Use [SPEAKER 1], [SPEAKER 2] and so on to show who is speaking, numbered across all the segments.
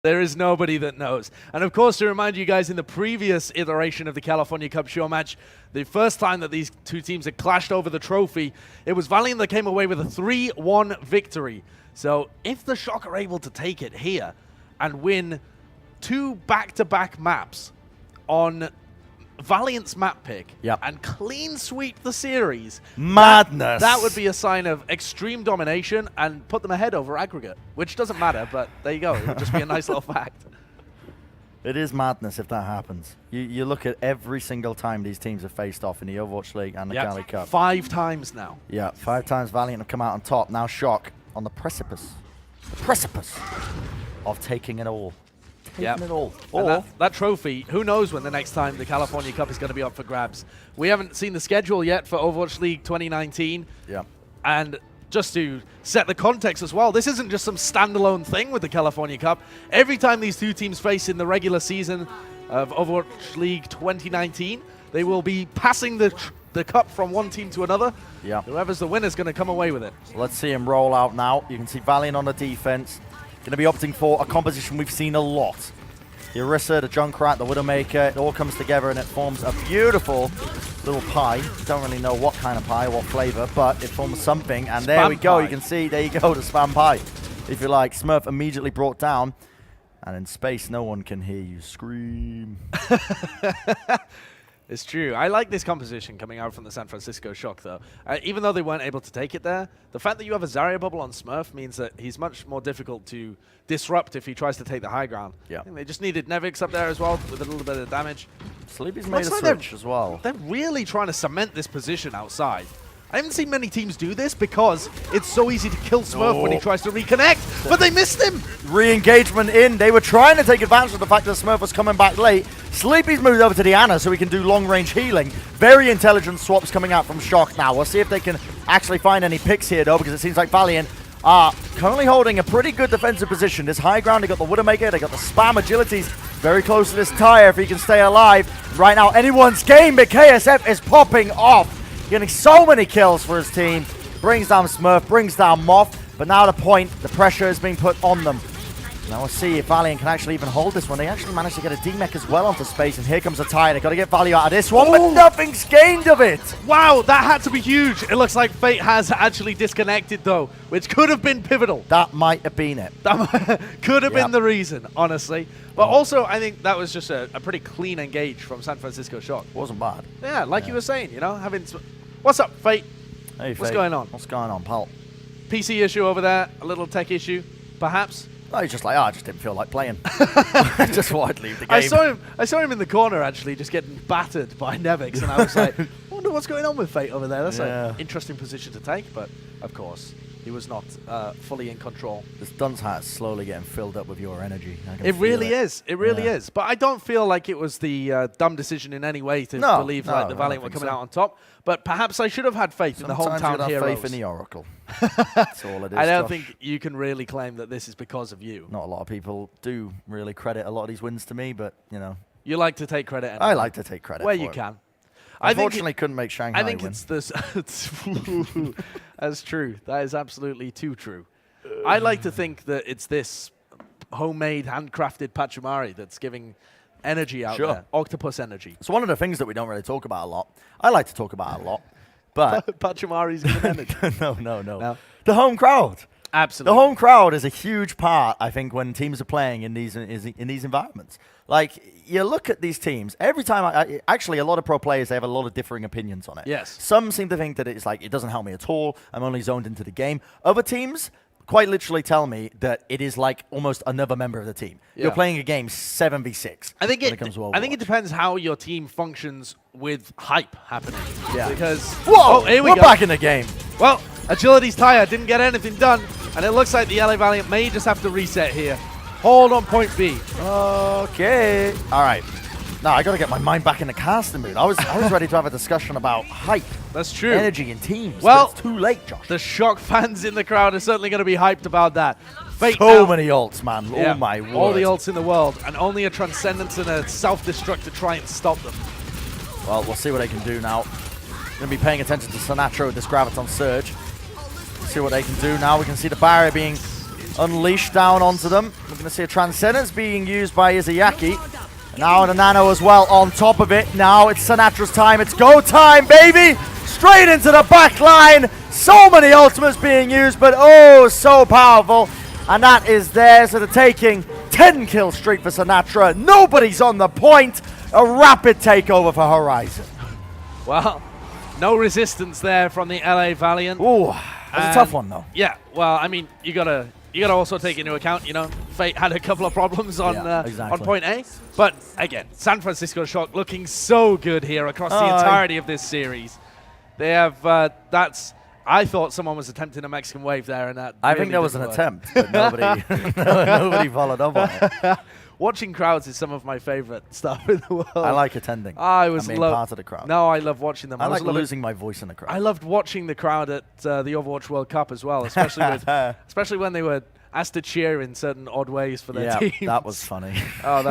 [SPEAKER 1] There is nobody that knows. And of course, to remind you guys, in the previous iteration of the California Cup show match, the first time that these two teams had clashed over the trophy, it was Valiant that came away with a 3-1 victory. So if the Shock are able to take it here and win 2 back-to-back maps on Valiant's map pick and clean sweep the series.
[SPEAKER 2] Madness.
[SPEAKER 1] That would be a sign of extreme domination and put them ahead over aggregate, which doesn't matter, but there you go. It would just be a nice little fact.
[SPEAKER 2] It is madness if that happens. You look at every single time these teams have faced off in the Overwatch League and the KariV Cup.
[SPEAKER 1] 5 times now.
[SPEAKER 2] Yeah, 5 times Valiant have come out on top. Now Shock on the precipice of taking it all. It all.
[SPEAKER 1] Or that trophy, who knows when the next time the California Cup is going to be up for grabs. We haven't seen the schedule yet for Overwatch League 2019.
[SPEAKER 2] Yeah.
[SPEAKER 1] And just to set the context as well, this isn't just some standalone thing with the California Cup. Every time these two teams face in the regular season of Overwatch League 2019, they will be passing the cup from one team to another.
[SPEAKER 2] Yeah.
[SPEAKER 1] Whoever's the winner is going to come away with it.
[SPEAKER 2] Let's see him roll out now. You can see Valiant on the defense. Going to be opting for a composition we've seen a lot. The Orisa, the Junkrat, the Widowmaker, it all comes together and it forms a beautiful little pie. Don't really know what kind of pie, what flavor, but it forms something. And there we go. You can see, there you go, the spam pie. If you like, Smurf immediately brought down. And in space, no one can hear you scream.
[SPEAKER 1] It's true. I like this composition coming out from the San Francisco Shock, though. Even though they weren't able to take it there, the fact that you have a Zarya bubble on Smurf means that he's much more difficult to disrupt if he tries to take the high ground.
[SPEAKER 2] Yeah.
[SPEAKER 1] They just needed Nevix up there as well with a little bit of damage.
[SPEAKER 2] Sleepy's made a switch as well.
[SPEAKER 1] They're really trying to cement this position outside. I haven't seen many teams do this because it's so easy to kill Smurf when he tries to reconnect, but they missed him.
[SPEAKER 2] Re-engagement in. They were trying to take advantage of the fact that Smurf was coming back late. Sleepy's moved over to the Ana so he can do long-range healing. Very intelligent swaps coming out from Shock now. We'll see if they can actually find any picks here, though, because it seems like Valiant are currently holding a pretty good defensive position. This high ground, they got the Widowmaker, they got the spam Agilities very close to this tire if he can stay alive. Right now, anyone's game, but KSF is popping off. Getting so many kills for his team. Brings down Smurf, brings down Moth. But now the point, the pressure is being put on them. Now we'll see if Valiant can actually even hold this one. They actually managed to get a D-Mech as well onto space. And here comes a tire. They've got to get value out of this one, but nothing's gained of it.
[SPEAKER 1] Wow, that had to be huge. It looks like Fate has actually disconnected, though, which could have been pivotal.
[SPEAKER 2] That might have been it.
[SPEAKER 1] That could have been the reason, honestly. But also, I think that was just a pretty clean engage from San Francisco Shock.
[SPEAKER 2] Wasn't bad.
[SPEAKER 1] Yeah, like you were saying, you know, having... What's up, Fate?
[SPEAKER 2] Hey, Fate.
[SPEAKER 1] What's going on?
[SPEAKER 2] What's going on, pal?
[SPEAKER 1] PC issue over there, a little tech issue, perhaps?
[SPEAKER 2] Oh, he's just like, I just didn't feel like playing. Just thought I'd leave the game.
[SPEAKER 1] I saw him in the corner, actually, just getting battered by Nevix, and I was like, I wonder what's going on with Fate over there. That's an interesting position to take, but of course, he was not fully in control.
[SPEAKER 2] This dunce hat is slowly getting filled up with your energy.
[SPEAKER 1] It really is. It really is. But I don't feel like it was the dumb decision in any way to believe like the Valiant were coming out on top. But perhaps I should have had faith in the hometown heroes.
[SPEAKER 2] Faith in the Oracle. That's all it is.
[SPEAKER 1] I don't think you can really claim that this is because of you.
[SPEAKER 2] Not a lot of people do really credit a lot of these wins to me, but, you know.
[SPEAKER 1] You like to take credit anyway.
[SPEAKER 2] I like to take credit
[SPEAKER 1] where you can.
[SPEAKER 2] Unfortunately, couldn't make Shanghai
[SPEAKER 1] I think
[SPEAKER 2] win.
[SPEAKER 1] it's this. That's true. That is absolutely too true. I like to think that it's this homemade, handcrafted Pachumari that's giving energy out there. Octopus energy.
[SPEAKER 2] It's one of the things that we don't really talk about a lot. I like to talk about it a lot, but
[SPEAKER 1] Pachumari's giving energy.
[SPEAKER 2] No. The home crowd.
[SPEAKER 1] Absolutely.
[SPEAKER 2] The home crowd is a huge part, I think, when teams are playing in these environments. Like, you look at these teams, every time, actually, a lot of pro players, they have a lot of differing opinions on it.
[SPEAKER 1] Yes.
[SPEAKER 2] Some seem to think that it's like, it doesn't help me at all. I'm only zoned into the game. Other teams quite literally tell me that it is like almost another member of the team. Yeah. You're playing a game 7v6.
[SPEAKER 1] I think it depends how your team functions with hype happening.
[SPEAKER 2] Yeah.
[SPEAKER 1] Because
[SPEAKER 2] whoa, here we're back in the game.
[SPEAKER 1] Well, Agilities tire didn't get anything done, and it looks like the LA Valiant may just have to reset here. Hold on point B.
[SPEAKER 2] Okay. All right. Now I got to get my mind back in the casting mood. I was ready to have a discussion about hype.
[SPEAKER 1] That's true.
[SPEAKER 2] Energy in teams.
[SPEAKER 1] Well,
[SPEAKER 2] but it's too late, Josh.
[SPEAKER 1] The Shock fans in the crowd are certainly going to be hyped about that. Fate
[SPEAKER 2] so many ults, man.
[SPEAKER 1] Yeah,
[SPEAKER 2] oh my word.
[SPEAKER 1] All the ults in the world, and only a Transcendence and a Self-Destruct to try and stop them.
[SPEAKER 2] Well, we'll see what they can do now. Going to be paying attention to Sinatraa with this Graviton Surge. See what they can do now. We can see the barrier being unleashed down onto them. We're going to see a Transcendence being used by Izayaki. Now and a Nano as well on top of it. Now it's Sinatra's time. It's go time, baby! Straight into the back line. So many ultimates being used, but oh, so powerful. And that is theirs for the taking. 10 kill streak for Sinatraa. Nobody's on the point. A rapid takeover for Horizon.
[SPEAKER 1] Well, no resistance there from the LA Valiant.
[SPEAKER 2] Ooh, that's a tough one though.
[SPEAKER 1] Yeah, well, I mean, you gotta also take into account, you know, Fate had a couple of problems on on point A. But again, San Francisco Shock looking so good here across the entirety of this series. They have I thought someone was attempting a Mexican wave there, and that
[SPEAKER 2] I think there was an attempt, but nobody followed up on it.
[SPEAKER 1] Watching crowds is some of my favorite stuff in the world.
[SPEAKER 2] I like attending.
[SPEAKER 1] I was
[SPEAKER 2] being part of the crowd.
[SPEAKER 1] No, I love watching them.
[SPEAKER 2] I like losing my voice in the crowd.
[SPEAKER 1] I loved watching the crowd at the Overwatch World Cup as well, especially when they were asked to cheer in certain odd ways for their team.
[SPEAKER 2] That was funny.
[SPEAKER 1] Oh,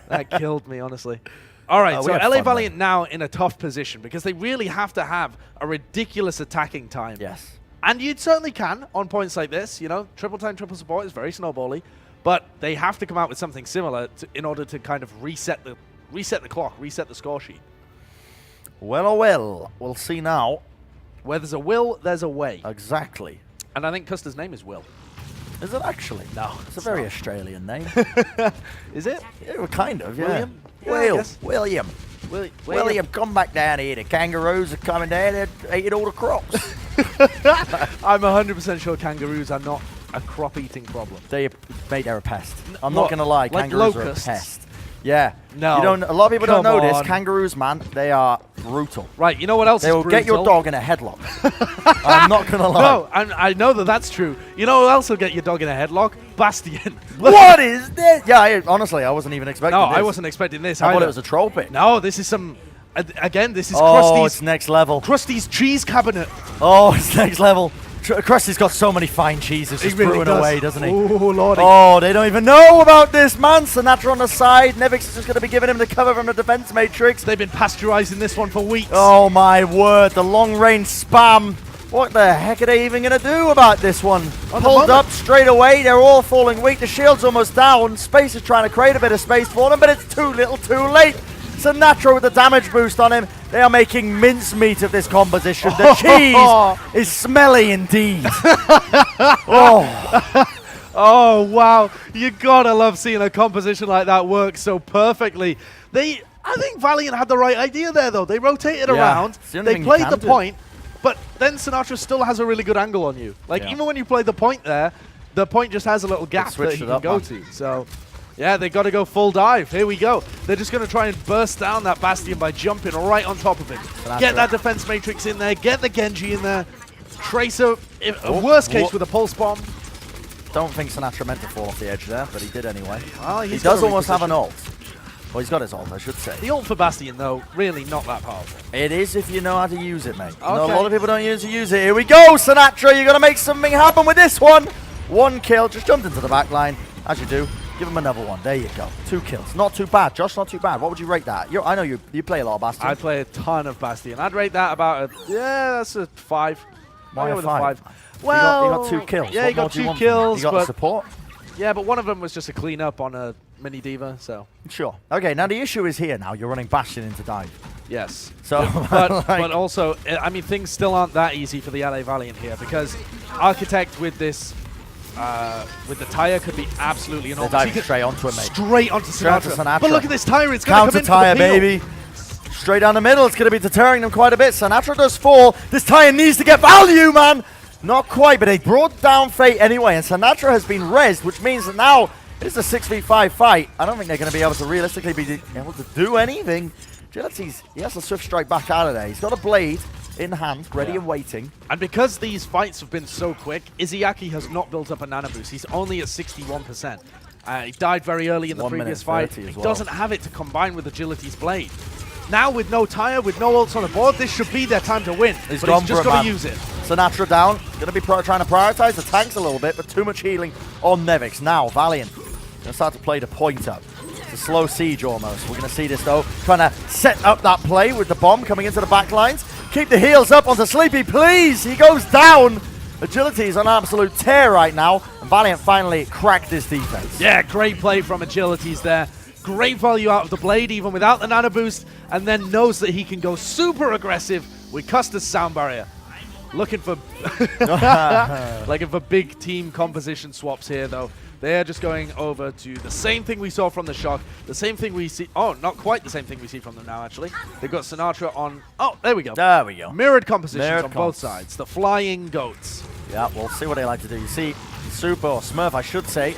[SPEAKER 1] that killed me, honestly. All right, so LA Valiant now in a tough position because they really have to have a ridiculous attacking time.
[SPEAKER 2] Yes. And
[SPEAKER 1] you certainly can on points like this. You know, triple time, triple support is very snowbally. But they have to come out with something similar in order to kind of reset the clock, reset the score sheet.
[SPEAKER 2] Well, oh well. We'll see now.
[SPEAKER 1] Where there's a will, there's a way.
[SPEAKER 2] Exactly.
[SPEAKER 1] And I think Custa's name is Will.
[SPEAKER 2] Is it actually?
[SPEAKER 1] No.
[SPEAKER 2] It's a very Australian name.
[SPEAKER 1] Is it?
[SPEAKER 2] Yeah, well, kind of, yeah.
[SPEAKER 1] William?
[SPEAKER 2] William, come back down here. The kangaroos are coming down. They're eating all the crops.
[SPEAKER 1] I'm 100% sure kangaroos are not a crop-eating problem.
[SPEAKER 2] They're a pest. I'm not going to lie.
[SPEAKER 1] Like
[SPEAKER 2] kangaroos
[SPEAKER 1] locusts.
[SPEAKER 2] are a pest. Yeah.
[SPEAKER 1] No.
[SPEAKER 2] A lot of people don't know this.
[SPEAKER 1] On.
[SPEAKER 2] Kangaroos, man, they are brutal.
[SPEAKER 1] Right, you know what else
[SPEAKER 2] They will get your dog in a headlock. I'm not going to lie.
[SPEAKER 1] No, I know that's true. You know what else will get your dog in a headlock? Bastion.
[SPEAKER 2] What is this? Yeah, honestly, I wasn't even expecting this.
[SPEAKER 1] No, I wasn't expecting this
[SPEAKER 2] I thought it was a troll pick.
[SPEAKER 1] No, this is some... Again, this is
[SPEAKER 2] it's next level.
[SPEAKER 1] Krusty's cheese cabinet.
[SPEAKER 2] Oh, it's next level. Krusty's got so many fine cheeses just brewing away, doesn't he?
[SPEAKER 1] Oh, lordy.
[SPEAKER 2] Oh, they don't even know about this, man. Sinatraa on the side. Nevix is just going to be giving him the cover from the defense matrix.
[SPEAKER 1] They've been pasteurizing this one for weeks.
[SPEAKER 2] Oh, my word. The long-range spam. What the heck are they even going to do about this one? Pulled up straight away. They're all falling weak. The shield's almost down. Space is trying to create a bit of space for them, but it's too little, too late. Sinatraa with the damage boost on him. They are making mincemeat of this composition. The cheese is smelly indeed.
[SPEAKER 1] Oh, wow. You gotta love seeing a composition like that work so perfectly. I think Valiant had the right idea there, though. They rotated around. They played the point, but then Sinatraa still has a really good angle on you. Like, even when you play the point there, the point just has a little gap that you can go to. So... yeah, they got to go full dive. Here we go. They're just going to try and burst down that Bastion by jumping right on top of it. Get that defense matrix in there. Get the Genji in there. Tracer, worst case, with a pulse bomb.
[SPEAKER 2] Don't think Sinatraa meant to fall off the edge there, but he did anyway.
[SPEAKER 1] Well,
[SPEAKER 2] he does almost have an ult. Well, he's got his ult, I should say.
[SPEAKER 1] The ult for Bastion, though, really not that powerful.
[SPEAKER 2] It is if you know how to use it, mate. Okay. A lot of people don't use it. Here we go, Sinatraa. You're going to make something happen with this one. One kill. Just jumped into the back line, as you do. Give him another one. There you go. 2 kills. Not too bad. Josh, not too bad. What would you rate that? I know you play a lot of Bastion.
[SPEAKER 1] I play a ton of Bastion. I'd rate that about that's a 5.
[SPEAKER 2] Why a 5?
[SPEAKER 1] Well,
[SPEAKER 2] you got 2 kills.
[SPEAKER 1] Yeah, you got 2 kills.
[SPEAKER 2] You got the support?
[SPEAKER 1] Yeah, but one of them was just a clean up on a mini diva, so.
[SPEAKER 2] Sure. Okay, now the issue is here now. You're running Bastion into dive.
[SPEAKER 1] Yes.
[SPEAKER 2] So,
[SPEAKER 1] but also, I mean, things still aren't that easy for the LA Valiant here because Architect with this... with the tire could be absolutely enormous.
[SPEAKER 2] They're diving straight onto him, mate.
[SPEAKER 1] Straight onto Sinatraa. But look at this tire, it's going to come in
[SPEAKER 2] Counter tire, baby. Straight down the middle, it's going to be deterring them quite a bit. Sinatraa does fall. This tire needs to get value, man. Not quite, but they brought down Fate anyway, and Sinatraa has been rezzed, which means that now it's a 6v5 fight. I don't think they're going to be able to realistically be able to do anything. Agilities, he has a swift strike back out of there. He's got a blade in hand, ready and waiting.
[SPEAKER 1] And because these fights have been so quick, Izayaki has not built up a nano boost. He's only at 61%. He died very early in the previous fight. He doesn't have it to combine with Agility's blade. Now with no tire, with no ults on the board, this should be their time to win. He's just got to use it.
[SPEAKER 2] Sinatraa down. Going to be trying to prioritize the tanks a little bit, but too much healing on Nevix. Now, Valiant going to start to play the point up. It's a slow siege almost. We're going to see this though. Trying to set up that play with the bomb coming into the back lines. Keep the heals up onto Sleepy, please. He goes down. Agilities on an absolute tear right now. Valiant finally cracked this defense.
[SPEAKER 1] Yeah, great play from Agilities there. Great value out of the blade, even without the nano boost, and then knows that he can go super aggressive with Custa's sound barrier. Looking for big team composition swaps here, though. They're just going over to the same thing we saw from the Shock, the same thing we see. Oh, not quite the same thing we see from them now, actually. They've got Sinatraa on. Oh, there we go.
[SPEAKER 2] There we go.
[SPEAKER 1] Mirrored compositions on both sides. The flying goats.
[SPEAKER 2] Yeah, we'll see what they like to do. You see, Super, or Smurf, I should say,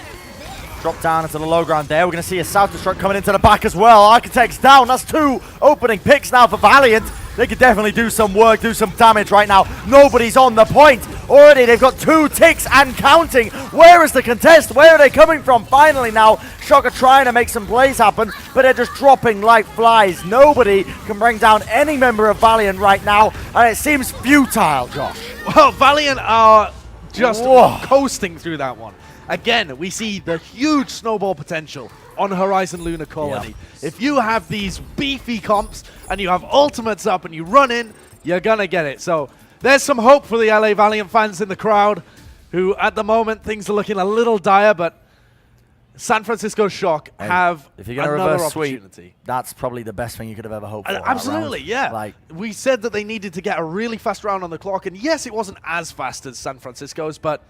[SPEAKER 2] drop down into the low ground there. We're going to see a South Destruct coming into the back as well. Architect's down. That's 2 opening picks now for Valiant. They could definitely do some work, do some damage right now. Nobody's on the point. Already, they've got 2 ticks and counting. Where is the contest? Where are they coming from? Finally now, Shock are trying to make some plays happen, but they're just dropping like flies. Nobody can bring down any member of Valiant right now, and it seems futile, Josh.
[SPEAKER 1] Well, Valiant are just coasting through that one. Again, we see the huge snowball potential on Horizon Lunar Colony.
[SPEAKER 2] Yeah.
[SPEAKER 1] If you have these beefy comps and you have ultimates up and you run in, you're going to get it. So there's some hope for the LA Valiant fans in the crowd, who at the moment things are looking a little dire, but San Francisco Shock have
[SPEAKER 2] if you're going to
[SPEAKER 1] another
[SPEAKER 2] reverse
[SPEAKER 1] opportunity.
[SPEAKER 2] sweep, that's probably the best thing you could have ever hoped for.
[SPEAKER 1] Absolutely, yeah.
[SPEAKER 2] Like,
[SPEAKER 1] we said that they needed to get a really fast round on the clock, and yes, it wasn't as fast as San Francisco's, but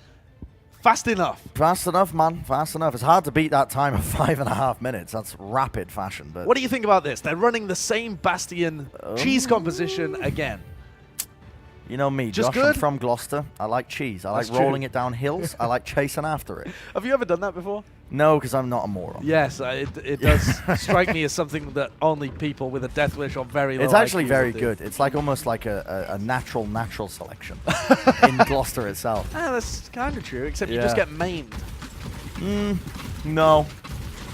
[SPEAKER 1] fast enough.
[SPEAKER 2] Fast enough, man. Fast enough. It's hard to beat that time of 5.5 minutes. That's rapid fashion. But
[SPEAKER 1] what do you think about this? They're running the same Bastion cheese composition again.
[SPEAKER 2] You know me,
[SPEAKER 1] Just
[SPEAKER 2] Josh,
[SPEAKER 1] good?
[SPEAKER 2] I'm from Gloucester. I like cheese. I
[SPEAKER 1] That's
[SPEAKER 2] like rolling
[SPEAKER 1] true.
[SPEAKER 2] it down hills. I like chasing after it.
[SPEAKER 1] Have you ever done that before?
[SPEAKER 2] No, because I'm not a moron.
[SPEAKER 1] Yes, it does strike me as something that only people with a death wish or very low
[SPEAKER 2] It's actually
[SPEAKER 1] IQ
[SPEAKER 2] very
[SPEAKER 1] will do.
[SPEAKER 2] good. It's like almost like a natural selection in Gloucester itself.
[SPEAKER 1] Ah, that's kind of true, except you just get maimed.
[SPEAKER 2] No.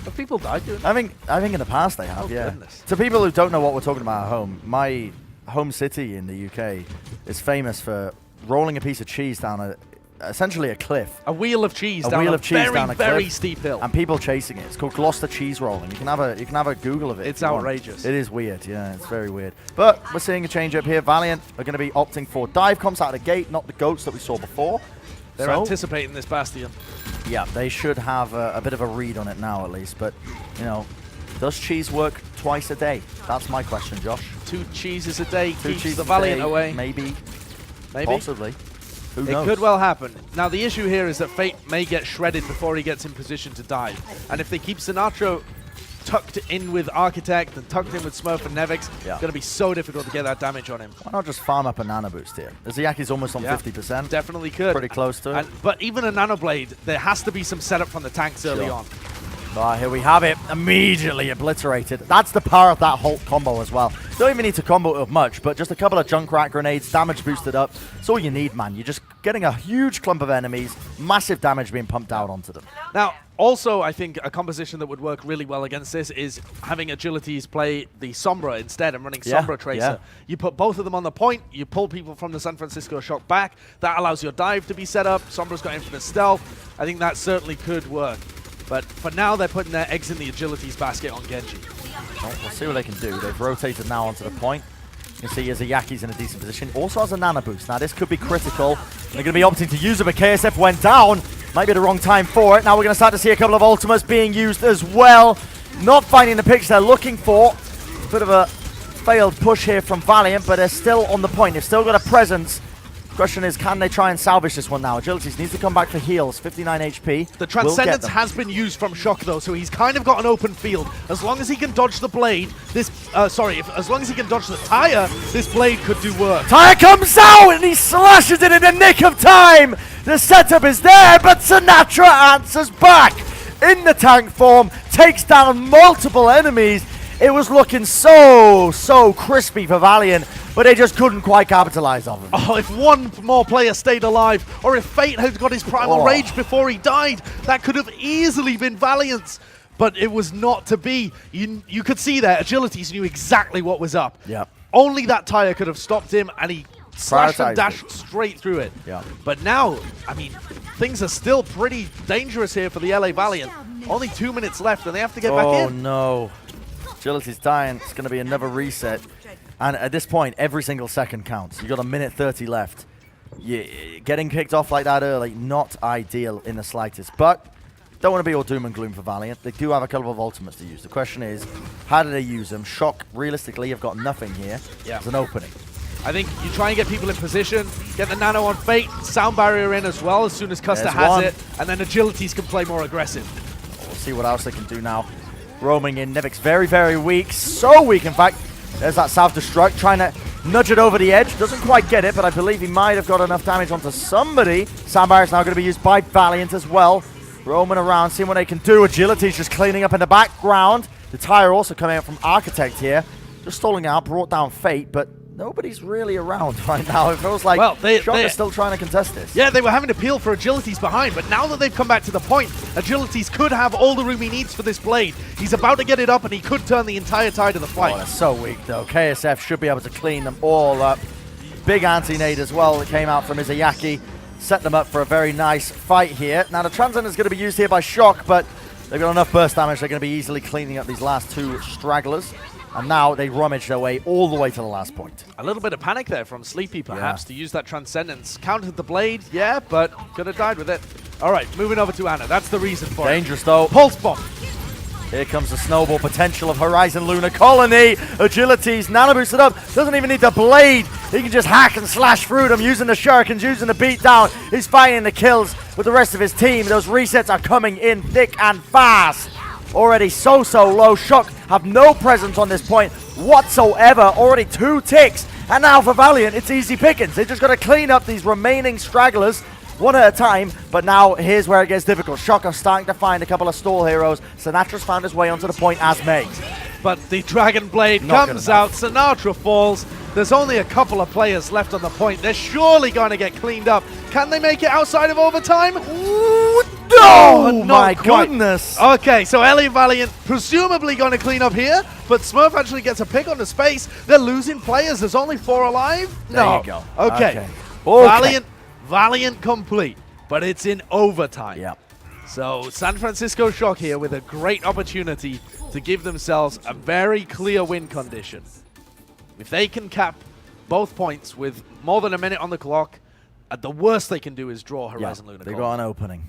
[SPEAKER 1] Have people died doing that?
[SPEAKER 2] I think in the past they have,
[SPEAKER 1] Oh,
[SPEAKER 2] yeah.
[SPEAKER 1] goodness.
[SPEAKER 2] To people who don't know what we're talking about at home, my home city in the UK is famous for rolling a piece of cheese down essentially a cliff.
[SPEAKER 1] A wheel of cheese
[SPEAKER 2] A
[SPEAKER 1] down
[SPEAKER 2] wheel
[SPEAKER 1] a
[SPEAKER 2] of cheese
[SPEAKER 1] very,
[SPEAKER 2] down a
[SPEAKER 1] very
[SPEAKER 2] cliff.
[SPEAKER 1] steep hill.
[SPEAKER 2] And people chasing it. It's called Gloucester cheese rolling. You can have a Google of it.
[SPEAKER 1] It's
[SPEAKER 2] if you want.
[SPEAKER 1] outrageous.
[SPEAKER 2] It is weird, yeah, it's very weird. But we're seeing a change up here. Valiant are going to be opting for dive comps out of the gate, not the goats that we saw before.
[SPEAKER 1] They're anticipating this Bastion.
[SPEAKER 2] Yeah, they should have a bit of a read on it now at least. But, you know, does cheese work twice a day? That's my question, Josh.
[SPEAKER 1] 2 cheeses a day keeps
[SPEAKER 2] cheeses
[SPEAKER 1] the Valiant
[SPEAKER 2] a day,
[SPEAKER 1] away.
[SPEAKER 2] Maybe.
[SPEAKER 1] Maybe.
[SPEAKER 2] Possibly. Who knows?
[SPEAKER 1] It could well happen. Now, the issue here is that Fate may get shredded before he gets in position to dive. And if they keep Sinatraa tucked in with Architect and tucked in with Smurf and Nevix, it's going to be so difficult to get that damage on him.
[SPEAKER 2] Why not just farm up a nano boost here? Izayaki's almost on 50%.
[SPEAKER 1] Definitely could.
[SPEAKER 2] Pretty close to it.
[SPEAKER 1] But even a Nano Blade, there has to be some setup from the tanks early on.
[SPEAKER 2] Ah, here we have it. Immediately obliterated. That's the power of that Hulk combo as well. Don't even need to combo it much, but just a couple of Junkrat grenades, damage boosted up. That's all you need, man. You're just getting a huge clump of enemies, massive damage being pumped out onto them.
[SPEAKER 1] Now, also, I think a composition that would work really well against this is having Agilities play the Sombra instead and running Sombra Tracer. You put both of them on the point, you pull people from the San Francisco Shock back. That allows your dive to be set up. Sombra's got infinite stealth. I think that certainly could work. But for now, they're putting their eggs in the Agilities basket on Genji.
[SPEAKER 2] Well, we'll see what they can do. They've rotated now onto the point. You can see Izayaki's in a decent position. Also has a nano boost. Now, this could be critical. They're going to be opting to use it, but KSF went down. Might be the wrong time for it. Now we're going to start to see a couple of ultimates being used as well. Not finding the picks they're looking for. Bit of a failed push here from Valiant, but they're still on the point. They've still got a presence. Question is, can they try and salvage this one now? Agilities needs to come back for heals, 59 HP.
[SPEAKER 1] The Transcendence has been used from Shock, though, so he's kind of got an open field. As long as he can dodge the blade, as long as he can dodge the tire, this blade could do work.
[SPEAKER 2] Tire comes out, and he slashes it in the nick of time. The setup is there, but Sinatraa answers back in the tank form, takes down multiple enemies. It was looking so crispy for Valiant, but they just couldn't quite capitalize on it.
[SPEAKER 1] Oh, if one more player stayed alive, or if Fate had got his primal rage before he died, that could have easily been Valiant's. But it was not to be. You could see there, Agilities knew exactly what was up.
[SPEAKER 2] Yeah.
[SPEAKER 1] Only that tire could have stopped him, and he slashed and dashed straight through it.
[SPEAKER 2] Yeah.
[SPEAKER 1] But now, I mean, things are still pretty dangerous here for the LA Valiant. Only 2 minutes left, and they have to get back in.
[SPEAKER 2] Oh, no. Agility's dying. It's going to be another reset. And at this point, every single second counts. You've got a minute 30 left. Yeah, getting kicked off like that early, not ideal in the slightest. But don't want to be all doom and gloom for Valiant. They do have a couple of ultimates to use. The question is, how do they use them? Shock, realistically, you've got nothing here.
[SPEAKER 1] Yeah.
[SPEAKER 2] There's an opening.
[SPEAKER 1] I think you try and get people in position, get the nano on Fate, sound barrier in as well as soon as Custa has it, and then Agilities can play more aggressive.
[SPEAKER 2] We'll see what else they can do now. Roaming in, Nevix very, very weak. So weak, in fact. There's that self-destruct, trying to nudge it over the edge. Doesn't quite get it, but I believe he might have got enough damage onto somebody. Sound barrier's now going to be used by Valiant as well. Roaming around, seeing what they can do. Agility's just cleaning up in the background. The tire also coming out from Architect here. Just stalling out, brought down Fate, but nobody's really around right now. It feels like Shock is still trying to contest this.
[SPEAKER 1] Yeah, they were having to peel for Agilities behind, but now that they've come back to the point, Agilities could have all the room he needs for this blade. He's about to get it up, and he could turn the entire tide of the fight.
[SPEAKER 2] Oh, they're so weak, though. KSF should be able to clean them all up. Big anti-nade as well that came out from Izayaki. Set them up for a very nice fight here. Now, the Transcend is going to be used here by Shock, but they've got enough burst damage. They're going to be easily cleaning up these last two stragglers. And now they rummage their way all the way to the last point.
[SPEAKER 1] A little bit of panic there from Sleepy, perhaps, to use that Transcendence. Countered the blade, yeah, but could have died with it. All right, moving over to Ana. That's the reason for
[SPEAKER 2] Dangerous, though.
[SPEAKER 1] Pulse Bomb.
[SPEAKER 2] Here comes the snowball potential of Horizon Lunar Colony. Agilities, nano boosted up. Doesn't even need the blade. He can just hack and slash through them using the shurikens, using the beatdown. He's finding the kills with the rest of his team. Those resets are coming in thick and fast. Already so low. Shock have no presence on this point whatsoever. Already 2 ticks. And now for Valiant, it's easy pickings. They just got to clean up these remaining stragglers one at a time. But now here's where it gets difficult. Shock are starting to find a couple of stall heroes. Sinatra's found his way onto the point as May.
[SPEAKER 1] But the Dragon Blade comes out. Sinatraa falls. There's only a couple of players left on the point. They're surely going to get cleaned up. Can they make it outside of overtime?
[SPEAKER 2] Ooh, no! My goodness.
[SPEAKER 1] Okay, so LA Valiant presumably going to clean up here, but Smurf actually gets a pick on the space. They're losing players. There's only 4 alive?
[SPEAKER 2] There you go.
[SPEAKER 1] Okay. Valiant complete, but it's in overtime.
[SPEAKER 2] Yep.
[SPEAKER 1] So San Francisco Shock here with a great opportunity to give themselves a very clear win condition. If they can cap both points with more than a minute on the clock, at the worst they can do is draw Horizon Lunar.
[SPEAKER 2] They got an opening.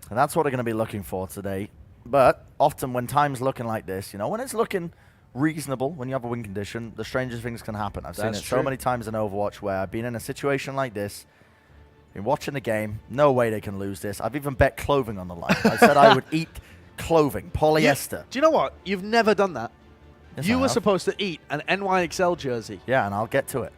[SPEAKER 2] And that's what they're going to be looking for today. But often when time's looking like this, you know, when it's looking reasonable, when you have a win condition, the strangest things can happen. I've seen it so many times in Overwatch where I've been in a situation like this, been watching the game, no way they can lose this. I've even bet clothing on the line. I said I would eat clothing, polyester.
[SPEAKER 1] Do you know what? You've never done that.
[SPEAKER 2] Yes,
[SPEAKER 1] you were supposed to eat an NYXL jersey.
[SPEAKER 2] Yeah, and I'll get to it.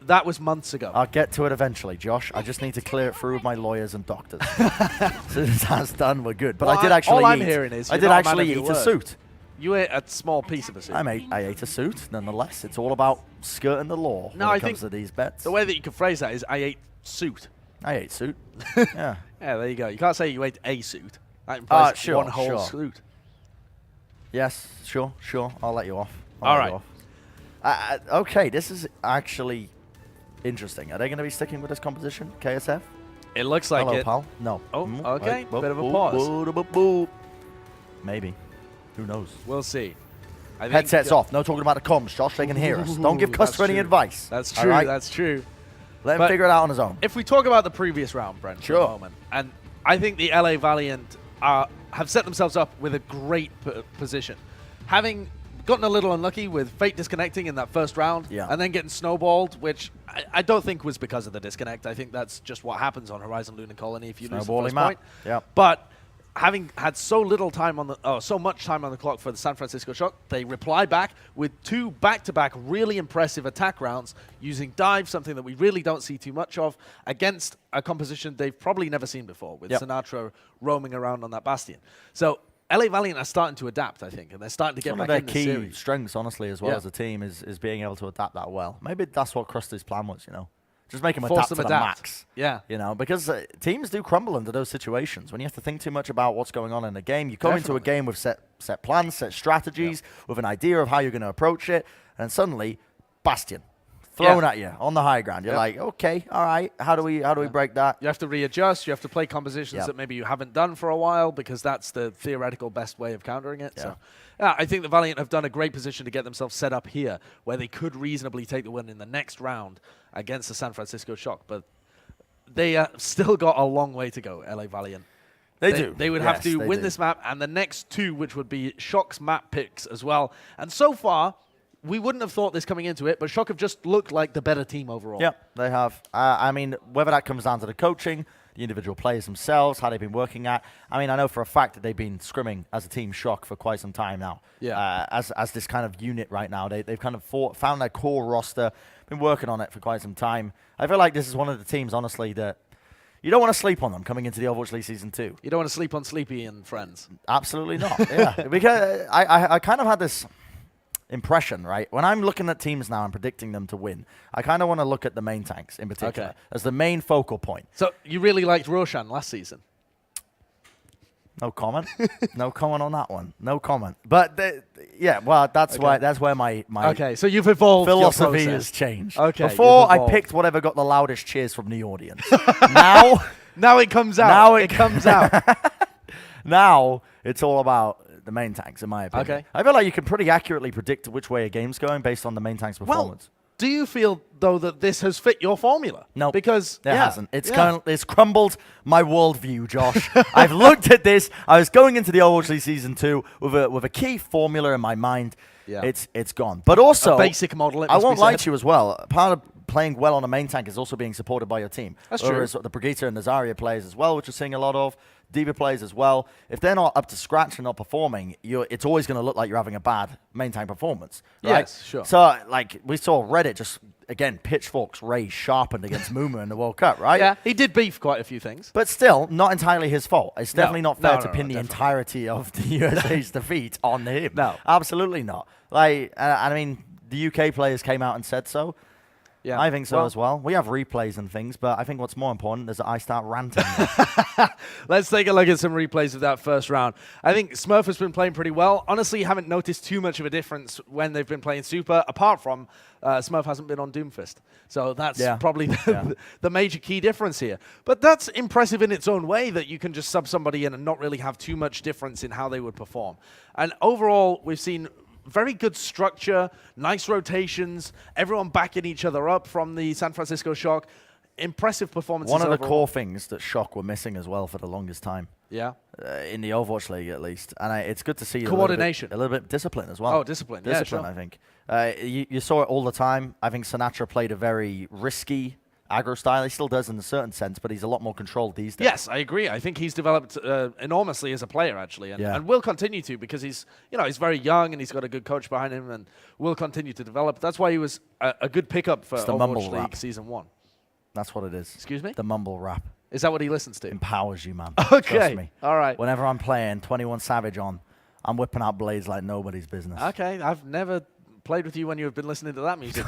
[SPEAKER 1] That was months ago.
[SPEAKER 2] I'll get to it eventually, Josh. I just need to clear it through with my lawyers and doctors. As soon as that's done, we're good. But
[SPEAKER 1] well,
[SPEAKER 2] I did actually
[SPEAKER 1] all I'm hearing is
[SPEAKER 2] I did actually eat a suit.
[SPEAKER 1] You ate a small piece of a suit.
[SPEAKER 2] I ate a suit, nonetheless. It's all about skirting the law when it comes to these bets.
[SPEAKER 1] The way that you could phrase that is, I ate suit.
[SPEAKER 2] I ate suit. Yeah.
[SPEAKER 1] Yeah, there you go. You can't say you ate a suit. That implies one whole suit.
[SPEAKER 2] Yes, sure. I'll let you off.
[SPEAKER 1] All right.
[SPEAKER 2] Okay, this is actually interesting. Are they going to be sticking with this composition, KSF?
[SPEAKER 1] It looks like
[SPEAKER 2] Hello,
[SPEAKER 1] it.
[SPEAKER 2] pal. No.
[SPEAKER 1] Oh, okay. Bit of a pause.
[SPEAKER 2] Maybe. Who knows?
[SPEAKER 1] We'll see.
[SPEAKER 2] Headsets off. No talking about the comms, Josh. They can hear us. Don't give Custa any advice.
[SPEAKER 1] That's true.
[SPEAKER 2] Right?
[SPEAKER 1] That's true.
[SPEAKER 2] Let him figure it out on his own.
[SPEAKER 1] If we talk about the previous round, Brent, for a moment, and I think the LA Valiant have set themselves up with a great position. Having gotten a little unlucky with Fate disconnecting in that first round, and then getting snowballed, which I don't think was because of the disconnect. I think that's just what happens on Horizon Lunar Colony if you lose the first point. But having had so much time on the clock for the San Francisco Shock, they reply back with 2 back-to-back really impressive attack rounds using dive, something that we really don't see too much of, against a composition they've probably never seen before, with Sinatraa roaming around on that Bastion. So LA Valiant are starting to adapt, I think, and they're starting to get back in the series. One of their key
[SPEAKER 2] strengths, honestly, as well as a team, is being able to adapt that well. Maybe that's what Crusta's plan was, you know. Just make them adapt to the max.
[SPEAKER 1] Yeah.
[SPEAKER 2] You know, because teams do crumble under those situations. When you have to think too much about what's going on in the game, you go into a game with set plans, set strategies, with an idea of how you're going to approach it, and suddenly, Bastion thrown at you on the high ground. You're like, okay, all right, how do we break that?
[SPEAKER 1] You have to readjust. You have to play compositions that maybe you haven't done for a while, because that's the theoretical best way of countering it. So I think the Valiant have done a great position to get themselves set up here, where they could reasonably take the win in the next round against the San Francisco Shock. But they still got a long way to go, LA Valiant.
[SPEAKER 2] They do.
[SPEAKER 1] They would
[SPEAKER 2] Yes,
[SPEAKER 1] have to
[SPEAKER 2] they
[SPEAKER 1] win
[SPEAKER 2] do.
[SPEAKER 1] this map and the next two, which would be Shock's map picks as well. And so far, we wouldn't have thought this coming into it, but Shock have just looked like the better team overall.
[SPEAKER 2] Yeah, they have. I mean, whether that comes down to the coaching, the individual players themselves, how they've been working at. I mean, I know for a fact that they've been scrimming as a team Shock for quite some time now.
[SPEAKER 1] Yeah.
[SPEAKER 2] As this kind of unit right now. They've kind of found their core roster, been working on it for quite some time. I feel like this is one of the teams, honestly, that you don't want to sleep on them coming into the Overwatch League Season 2.
[SPEAKER 1] You don't want to sleep on Sleepy and friends.
[SPEAKER 2] Absolutely not. Yeah. Because I kind of had this impression, right? When I'm looking at teams now and predicting them to win, I kind of want to look at the main tanks in particular as the main focal point.
[SPEAKER 1] So you really liked Roshan last season?
[SPEAKER 2] No comment. No comment on that one. No comment. But yeah, well, that's where my
[SPEAKER 1] okay. So you've evolved.
[SPEAKER 2] philosophy
[SPEAKER 1] your
[SPEAKER 2] has changed.
[SPEAKER 1] Okay.
[SPEAKER 2] Before I picked whatever got the loudest cheers from the audience. now
[SPEAKER 1] it comes out.
[SPEAKER 2] Now
[SPEAKER 1] it comes out.
[SPEAKER 2] Now it's all about the main tanks, in my opinion.
[SPEAKER 1] Okay.
[SPEAKER 2] I feel like you can pretty accurately predict which way a game's going based on the main tank's performance.
[SPEAKER 1] Do you feel, though, that this has fit your formula?
[SPEAKER 2] No,
[SPEAKER 1] because
[SPEAKER 2] it hasn't. It's crumbled my worldview, Josh. I've looked at this. I was going into the Overwatch League Season 2 with a key formula in my mind.
[SPEAKER 1] Yeah.
[SPEAKER 2] It's gone. But also,
[SPEAKER 1] a basic model.
[SPEAKER 2] I won't lie to you as well. Part of playing well on a main tank is also being supported by your team.
[SPEAKER 1] That's
[SPEAKER 2] Whereas
[SPEAKER 1] true.
[SPEAKER 2] the Brigitte and the Zarya players as well, which we're seeing a lot of. Diva plays as well. If they're not up to scratch and not performing, it's always going to look like you're having a bad main tank performance. Right?
[SPEAKER 1] Yes, sure.
[SPEAKER 2] So, like, we saw Reddit just, again, pitchforks raised sharpened against Mumu in the World Cup, right?
[SPEAKER 1] Yeah, he did beef quite a few things.
[SPEAKER 2] But still, not entirely his fault. It's definitely not fair to pin the
[SPEAKER 1] definitely.
[SPEAKER 2] entirety of the USA's defeat on him.
[SPEAKER 1] No.
[SPEAKER 2] Absolutely not. Like, I mean, the UK players came out and said so.
[SPEAKER 1] Yeah.
[SPEAKER 2] I think so as well. We have replays and things, but I think what's more important is that I start ranting.
[SPEAKER 1] Let's take a look at some replays of that first round. I think Smurf has been playing pretty well. Honestly, haven't noticed too much of a difference when they've been playing Super, apart from Smurf hasn't been on Doomfist. So that's probably the major key difference here. But that's impressive in its own way, that you can just sub somebody in and not really have too much difference in how they would perform. And overall, we've seen very good structure, nice rotations, everyone backing each other up from the San Francisco Shock. Impressive performances.
[SPEAKER 2] One of the
[SPEAKER 1] overall.
[SPEAKER 2] core things that Shock were missing as well for the longest time.
[SPEAKER 1] Yeah.
[SPEAKER 2] In the Overwatch League, at least. And it's good to see
[SPEAKER 1] coordination.
[SPEAKER 2] A little bit discipline as well.
[SPEAKER 1] Oh, discipline.
[SPEAKER 2] Discipline,
[SPEAKER 1] yeah, sure.
[SPEAKER 2] I think. You saw it all the time. I think Sinatraa played a very risky aggro style. He still does in a certain sense, but he's a lot more controlled these days.
[SPEAKER 1] Yes, I agree. I think he's developed enormously as a player, actually, and will continue to, because he's very young and he's got a good coach behind him, and will continue to develop. That's why he was a good pickup for Overwatch League Season 1.
[SPEAKER 2] That's what it is.
[SPEAKER 1] Excuse me?
[SPEAKER 2] The mumble rap.
[SPEAKER 1] Is that what he listens to?
[SPEAKER 2] Empowers you, man.
[SPEAKER 1] Okay.
[SPEAKER 2] Trust me.
[SPEAKER 1] All right.
[SPEAKER 2] Whenever I'm playing 21 Savage on, I'm whipping out blades like nobody's business.
[SPEAKER 1] Okay. I've never played with you when you have been listening to that music.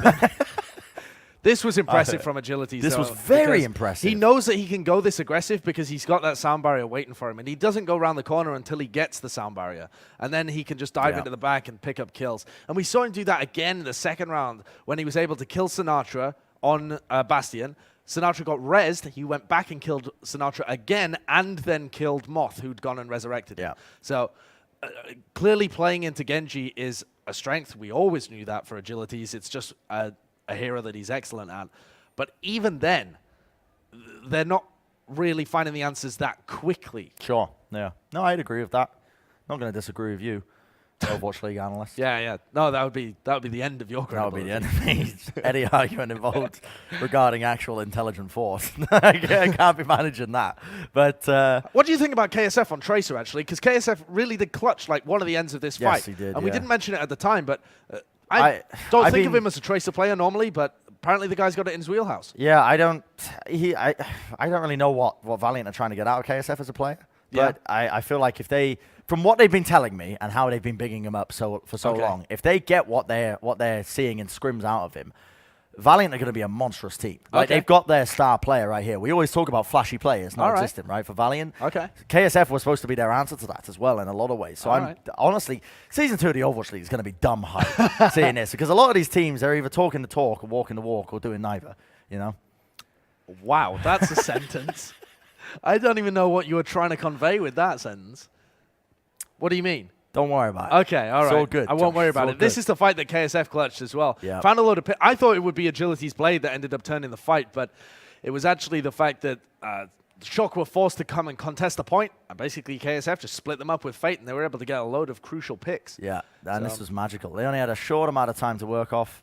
[SPEAKER 1] This was impressive from Agilities.
[SPEAKER 2] This was very impressive.
[SPEAKER 1] He knows that he can go this aggressive because he's got that sound barrier waiting for him, and he doesn't go around the corner until he gets the sound barrier, and then he can just dive into the back and pick up kills. And we saw him do that again in the second round when he was able to kill Sinatraa on Bastion. Sinatraa got rezzed. He went back and killed Sinatraa again, and then killed Moth, who'd gone and resurrected him. So clearly playing into Genji is a strength. We always knew that for Agilities. It's just a hero that he's excellent at. But even then, they're not really finding the answers that quickly.
[SPEAKER 2] Sure, yeah. No, I'd agree with that. Not going to disagree with you, Overwatch League analyst.
[SPEAKER 1] Yeah. No, that would be the end of your credibility.
[SPEAKER 2] That would be the end of me. Any argument involved regarding actual intelligent force. I can't be managing that. But
[SPEAKER 1] what do you think about KSF on Tracer, actually? Because KSF really did clutch like one of the ends of this fight.
[SPEAKER 2] Yes, he did,
[SPEAKER 1] and we didn't mention it at the time, but I don't think of him as a Tracer player normally, but apparently the guy's got it in his wheelhouse.
[SPEAKER 2] Yeah, I don't really know what Valiant are trying to get out of KSF as a player. But I feel like if they, from what they've been telling me and how they've been bigging him up for so long, if they get what they're seeing in scrims out of him, Valiant are going to be a monstrous team. Like they've got their star player right here. We always talk about flashy players not existing, right, for Valiant.
[SPEAKER 1] Okay.
[SPEAKER 2] KSF was supposed to be their answer to that as well in a lot of ways. So honestly, Season 2 of the Overwatch League is going to be dumb hype seeing this, because a lot of these teams are either talking the talk or walking the walk or doing neither, you know?
[SPEAKER 1] Wow, that's a sentence. I don't even know what you were trying to convey with that sentence. What do you mean?
[SPEAKER 2] Don't worry about it.
[SPEAKER 1] Okay, all right.
[SPEAKER 2] It's all good.
[SPEAKER 1] I won't worry about it. This is the fight that KSF clutched as well. Found a load of I thought it would be Agility's blade that ended up turning the fight, but It was actually the fact that Shock were forced to come and contest the point, and basically KSF just split them up with Fate, and they were able to get a load of crucial picks.
[SPEAKER 2] Yeah, and this was magical. They only had a short amount of time to work off.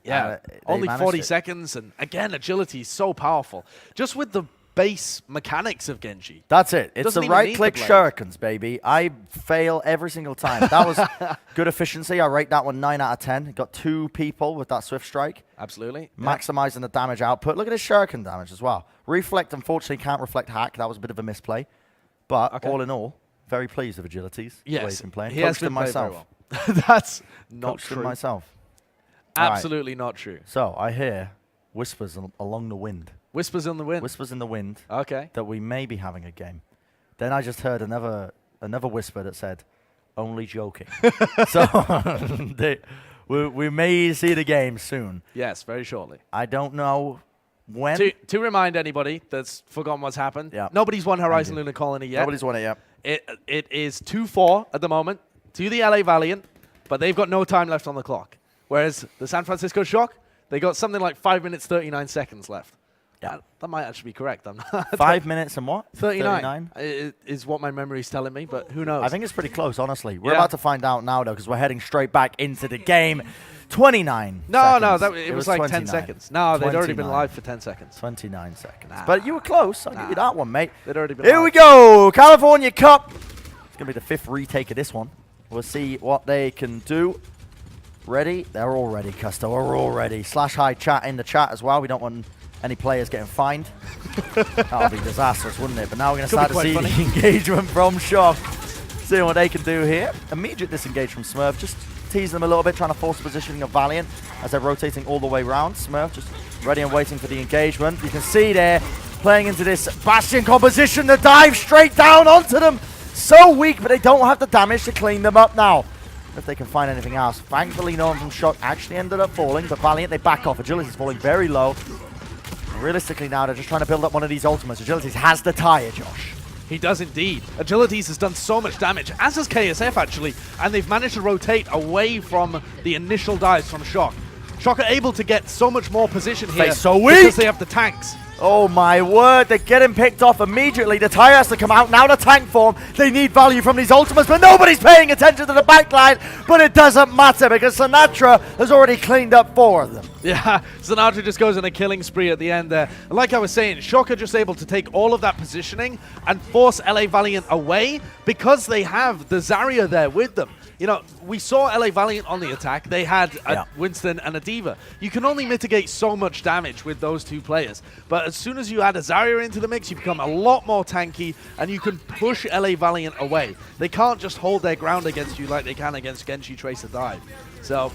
[SPEAKER 1] Yeah, only 40 seconds, and again, agility is so powerful. Just with the base mechanics of Genji.
[SPEAKER 2] That's it. It's the right-click shurikens, baby. I fail every single time. That was good efficiency. I rate that one 9 out of 10. Got 2 people with that Swift Strike.
[SPEAKER 1] Absolutely.
[SPEAKER 2] Maximizing the damage output. Look at his shuriken damage as well. Reflect, unfortunately, can't reflect hack. That was a bit of a misplay. But all in all, very pleased with Agilities.
[SPEAKER 1] Yes.
[SPEAKER 2] He's been playing.
[SPEAKER 1] He has been
[SPEAKER 2] myself.
[SPEAKER 1] Very well. That's not
[SPEAKER 2] Coached
[SPEAKER 1] true.
[SPEAKER 2] him myself.
[SPEAKER 1] Absolutely not true.
[SPEAKER 2] So I hear whispers along the wind.
[SPEAKER 1] Whispers in the wind.
[SPEAKER 2] Whispers in the wind.
[SPEAKER 1] Okay.
[SPEAKER 2] That we may be having a game. Then I just heard another whisper that said, "Only joking." So we may see the game soon.
[SPEAKER 1] Yes, very shortly.
[SPEAKER 2] I don't know when.
[SPEAKER 1] To remind anybody that's forgotten what's happened,
[SPEAKER 2] yeah.
[SPEAKER 1] Nobody's won Horizon Lunar Colony yet.
[SPEAKER 2] Nobody's won it yet.
[SPEAKER 1] It is 2-4 at the moment to the LA Valiant, but they've got no time left on the clock. Whereas the San Francisco Shock, they got something like 5 minutes, 39 seconds left. Yeah. That might actually be correct. I'm not
[SPEAKER 2] 5 minutes and what?
[SPEAKER 1] 39 is what my memory's telling me, but who knows?
[SPEAKER 2] I think it's pretty close, honestly. We're about to find out now, though, because we're heading straight back into the game. 29
[SPEAKER 1] seconds.
[SPEAKER 2] It
[SPEAKER 1] was like
[SPEAKER 2] 29.
[SPEAKER 1] 10 seconds. No, they'd already been live for 10 seconds.
[SPEAKER 2] 29 seconds. But you were close. I'll give you that one, mate.
[SPEAKER 1] They'd already been
[SPEAKER 2] Here
[SPEAKER 1] live.
[SPEAKER 2] we go. California Cup. It's going to be the 5th retake of this one. We'll see what they can do. Ready? They're all ready, Custa. We're all ready. /hi chat in the chat as well. We don't want any players getting fined. That would be disastrous, wouldn't it? But now we're going to start to see the engagement from Shock. Seeing what they can do here. Immediate disengage from Smurf. Just teasing them a little bit, trying to force the positioning of Valiant as they're rotating all the way around. Smurf just ready and waiting for the engagement. You can see there, playing into this Bastion composition, the dive straight down onto them. So weak, but they don't have the damage to clean them up now. If they can find anything else. Thankfully, no one from Shock actually ended up falling, but Valiant, they back off. Agilities falling very low. Realistically now, they're just trying to build up one of these ultimates. Agilities has the tire, Josh.
[SPEAKER 1] He does indeed. Agilities has done so much damage, as has KSF actually, and they've managed to rotate away from the initial dives from Shock. Shock are able to get so much more position here
[SPEAKER 2] so weak
[SPEAKER 1] because they have the tanks.
[SPEAKER 2] Oh my word, they're getting picked off immediately. The tire has to come out. Now the tank form. They need value from these ultimates, but nobody's paying attention to the backline. But it doesn't matter because Sinatraa has already cleaned up 4 of them.
[SPEAKER 1] Yeah, Sinatraa just goes on a killing spree at the end there. Like I was saying, Shock are just able to take all of that positioning and force LA Valiant away because they have the Zarya there with them. You know, we saw LA Valiant on the attack. They had a Winston and a D.Va. You can only mitigate so much damage with those 2 players. But as soon as you add a Zarya into the mix, you become a lot more tanky, and you can push LA Valiant away. They can't just hold their ground against you like they can against Genji Tracer Dive. So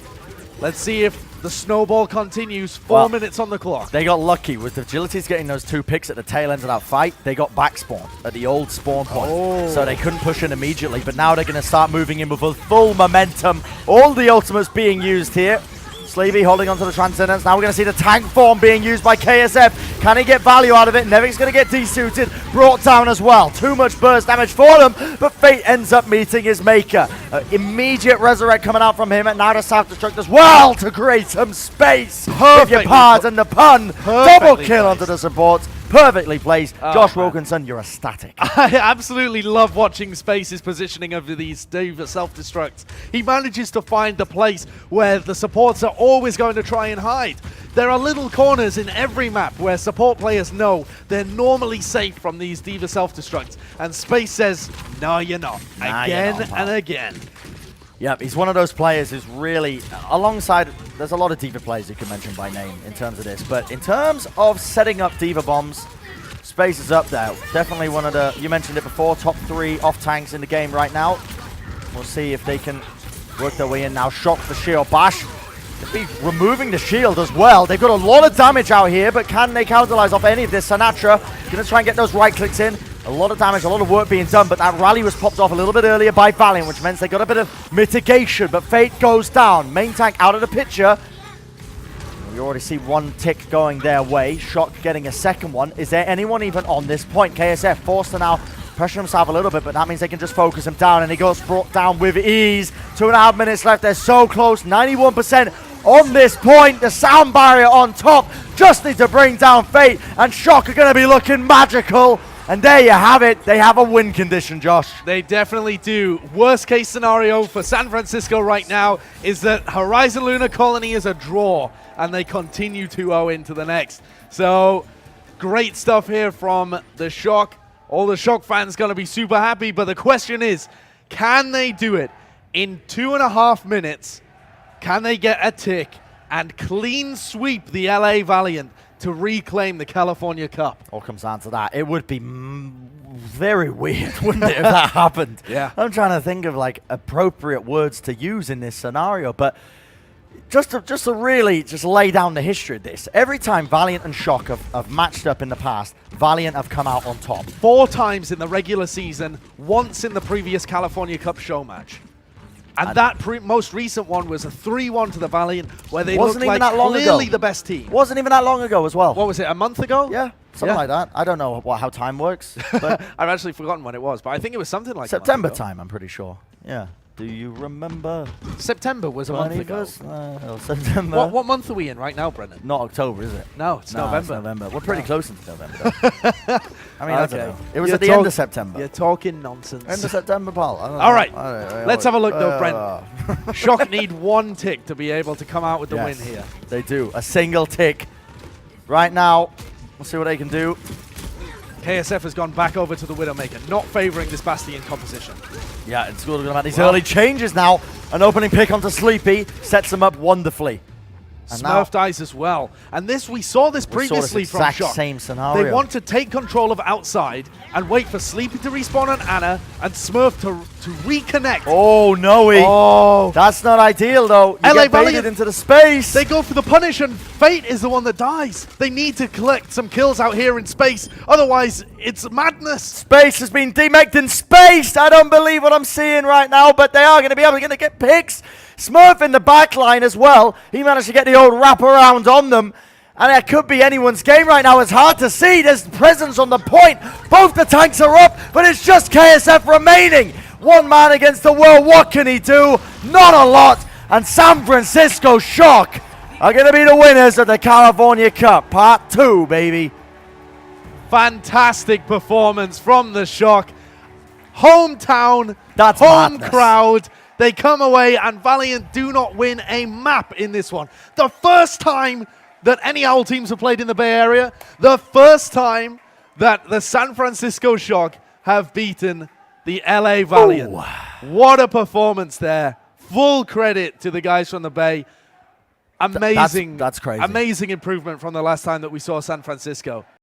[SPEAKER 1] let's see if the snowball continues. 4 minutes on the clock.
[SPEAKER 2] They got lucky with Agilities getting those 2 picks at the tail end of that fight. They got back spawned at the old spawn point, so they couldn't push in immediately. But now they're going to start moving in with full momentum. All the ultimates being used here. Sleevey holding onto the Transcendence. Now we're going to see the tank form being used by KSF. Can he get value out of it? Nevix going to get desuited, brought down as well. Too much burst damage for them, but Fate ends up meeting his maker. Immediate resurrect coming out from him, and now the self-destruct as well to create some space. If you pardon the pun, double kill onto the support. Perfectly placed. Josh Wilkinson, you're ecstatic.
[SPEAKER 1] I absolutely love watching Space's positioning of these D.Va self-destructs. He manages to find the place where the supports are always going to try and hide. There are little corners in every map where support players know they're normally safe from these D.Va self-destructs. And Space says, no, you're not. Again and again.
[SPEAKER 2] Yep, he's one of those players who's really, alongside, there's a lot of D.Va players you can mention by name in terms of this, but in terms of setting up D.Va bombs, Space is up there. Definitely one of the, you mentioned it before, top 3 off tanks in the game right now. We'll see if they can work their way in now. Shock the shield bash. They'll be removing the shield as well. They've got a lot of damage out here, but can they capitalize off any of this? Sinatraa going to try and get those right clicks in. A lot of damage, a lot of work being done, but that rally was popped off a little bit earlier by Valiant, which means they got a bit of mitigation, but Fate goes down. Main tank out of the picture. We already see 1 tick going their way. Shock getting a 2nd one. Is there anyone even on this point? KSF forced to now pressure himself a little bit, but that means they can just focus him down, and he goes brought down with ease. 2.5 minutes left. They're so close. 91% on this point. The sound barrier on top just need to bring down Fate, and Shock are going to be looking magical. And there you have it. They have a win condition, Josh.
[SPEAKER 1] They definitely do. Worst case scenario for San Francisco right now is that Horizon Lunar Colony is a draw, and they continue 2-0 into the next. So great stuff here from the Shock. All the Shock fans going to be super happy, but the question is, can they do it in 2.5 minutes? Can they get a tick and clean sweep the LA Valiant to reclaim the California Cup?
[SPEAKER 2] All comes down to that. It would be very weird, wouldn't it, if that happened?
[SPEAKER 1] Yeah.
[SPEAKER 2] I'm trying to think of like appropriate words to use in this scenario, but just to really just lay down the history of this. Every time Valiant and Shock have matched up in the past, Valiant have come out on top.
[SPEAKER 1] 4 times in the regular season, once in the previous California Cup show match. And that most recent one was a 3-1 to the Valiant, where they looked like clearly the best team.
[SPEAKER 2] Wasn't even that long ago as well.
[SPEAKER 1] What was it, a month ago?
[SPEAKER 2] Yeah, something like that. I don't know how time works. But
[SPEAKER 1] I've actually forgotten when it was, but I think it was something like
[SPEAKER 2] September time, I'm pretty sure. Yeah. Do you remember?
[SPEAKER 1] September was a month ago.
[SPEAKER 2] September.
[SPEAKER 1] What month are we in right now, Brendan?
[SPEAKER 2] Not October, is it?
[SPEAKER 1] No, it's November.
[SPEAKER 2] It's November. We're pretty close into November, though. I mean, I don't know. It was at the end of September.
[SPEAKER 1] You're talking nonsense.
[SPEAKER 2] End of September, pal.
[SPEAKER 1] All right. Let's have a look, though, Brendan. Shock need 1 tick to be able to come out with the win here.
[SPEAKER 2] They do. A single tick. Right now, we'll see what they can do.
[SPEAKER 1] KSF has gone back over to the Widowmaker, not favoring this Bastion composition.
[SPEAKER 2] Yeah, it's good about these early changes now. An opening pick onto Sleepy sets him up wonderfully. And
[SPEAKER 1] Smurf dies as well. And we saw this previously from Shock.
[SPEAKER 2] Same scenario.
[SPEAKER 1] They want to take control of outside and wait for Sleepy to respawn on Ana and Smurf to reconnect.
[SPEAKER 2] Oh, no.
[SPEAKER 1] Oh.
[SPEAKER 2] That's not ideal, though. You get baited into the space.
[SPEAKER 1] They go for the punish, and Fate is the one that dies. They need to collect some kills out here in space. Otherwise, it's madness.
[SPEAKER 2] Space has been demeked in space. I don't believe what I'm seeing right now, but they are going to be able to get picks. Smurf in the back line as well. He managed to get the old wraparound on them. And it could be anyone's game right now. It's hard to see. There's presence on the point. Both the tanks are up, but it's just KSF remaining. One man against the world. What can he do? Not a lot. And San Francisco Shock are going to be the winners of the California Cup. Part 2, baby.
[SPEAKER 1] Fantastic performance from the Shock. Hometown,
[SPEAKER 2] That's
[SPEAKER 1] home
[SPEAKER 2] madness.
[SPEAKER 1] crowd. They come away, and Valiant do not win a map in this one. The first time that any OWL teams have played in the Bay Area, the first time that the San Francisco Shock have beaten the LA Valiant.
[SPEAKER 2] Ooh.
[SPEAKER 1] What a performance there. Full credit to the guys from the Bay. Amazing.
[SPEAKER 2] That's crazy.
[SPEAKER 1] Amazing improvement from the last time that we saw San Francisco.